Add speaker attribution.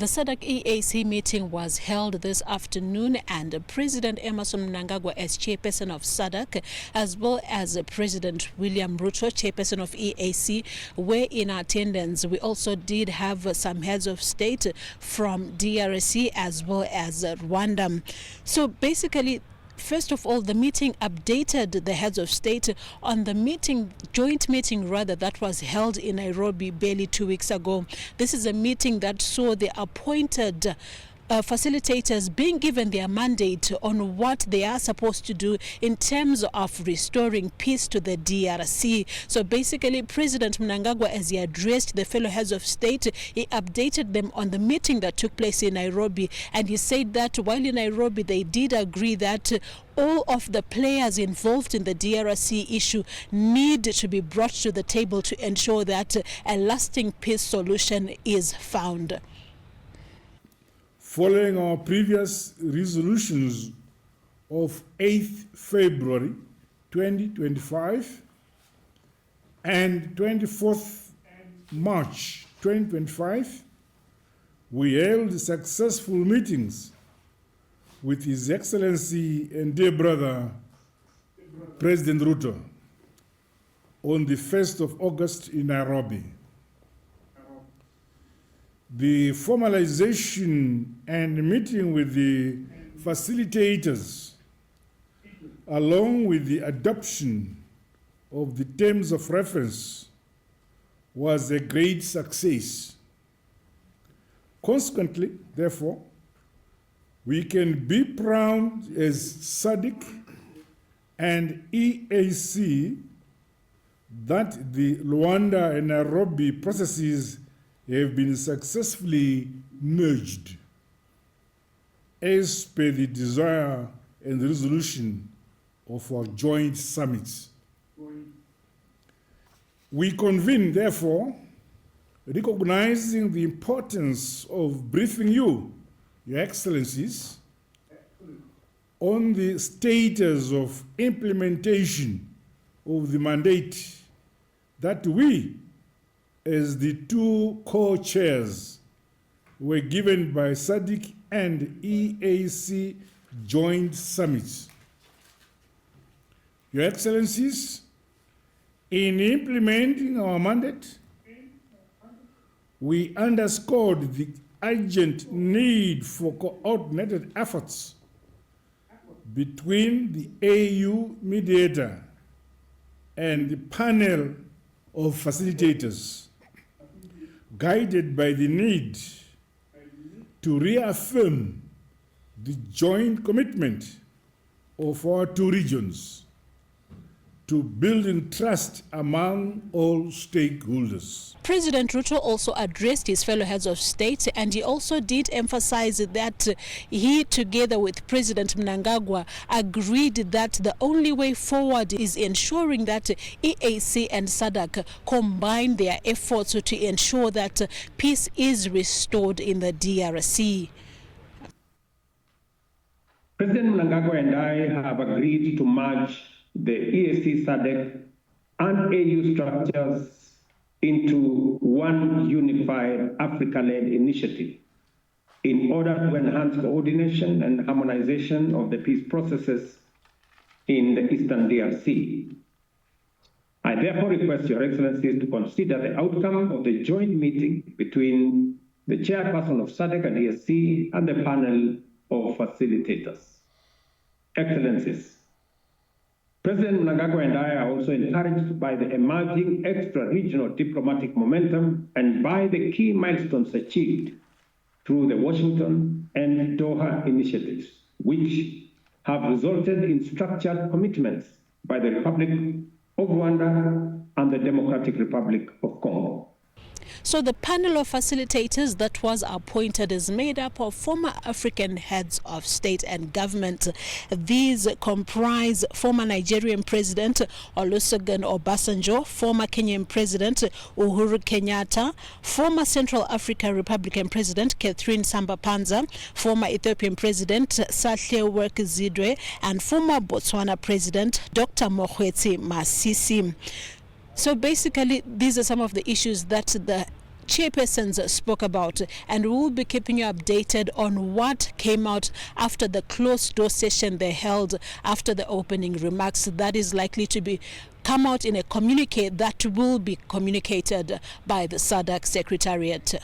Speaker 1: The SADC-EAC meeting was held this afternoon, and President Emmerson Mnangagwa, as chairperson of SADC, as well as President William Ruto, chairperson of EAC, were in attendance. We also did have some heads of state from DRC as well as Rwanda. So basically, first of all, the meeting updated the heads of state on the joint meeting that was held in Nairobi barely 2 weeks ago. This is a meeting that saw the appointed facilitators being given their mandate on what they are supposed to do in terms of restoring peace to the DRC. So basically, President Mnangagwa, as he addressed the fellow heads of state, he updated them on the meeting that took place in Nairobi, and he said that while in Nairobi they did agree that all of the players involved in the DRC issue need to be brought to the table to ensure that a lasting peace solution is found.
Speaker 2: Following our previous resolutions of 8th February 2025 and 24th March 2025, we held successful meetings with His Excellency and dear brother, President Ruto, on the 1st of August in Nairobi. The formalization and meeting with the facilitators, along with the adoption of the terms of reference, was a great success. Consequently, therefore, we can be proud as SADC and EAC that the Luanda and Nairobi processes have been successfully merged as per the desire and the resolution of our joint summits. We convene, therefore, recognizing the importance of briefing you, Your Excellencies, on the status of implementation of the mandate that we, as the two co-chairs, were given by SADC and EAC joint summits. Your Excellencies, in implementing our mandate, we underscored the urgent need for coordinated efforts between the AU mediator and the panel of facilitators, guided by the need to reaffirm the joint commitment of our two regions to building trust among all stakeholders.
Speaker 1: President Ruto also addressed his fellow heads of state, and he also did emphasize that he, together with President Mnangagwa, agreed that the only way forward is ensuring that EAC and SADC combine their efforts to ensure that peace is restored in the DRC.
Speaker 3: President Mnangagwa and I have agreed to merge the EAC, SADC, and AU structures into one unified Africa-led initiative in order to enhance coordination and harmonization of the peace processes in the Eastern DRC. I therefore request Your Excellencies to consider the outcome of the joint meeting between the chairperson of SADC and EAC and the panel of facilitators. Excellencies, President Mnangagwa and I are also encouraged by the emerging extra-regional diplomatic momentum and by the key milestones achieved through the Washington and Doha initiatives, which have resulted in structured commitments by the Republic of Rwanda and the Democratic Republic of Congo.
Speaker 1: So the panel of facilitators that was appointed is made up of former African heads of state and government. These comprise former Nigerian President Olusegun Obasanjo, former Kenyan President Uhuru Kenyatta, former Central African Republican President Catherine Samba-Panza, former Ethiopian President Sahle-Work Zidwe, and former Botswana President Dr. Mokgweetsi Masisi. So basically, these are some of the issues that the chairpersons spoke about, and we'll be keeping you updated on what came out after the closed-door session they held after the opening remarks. That is likely to come out in a communique that will be communicated by the SADC Secretariat.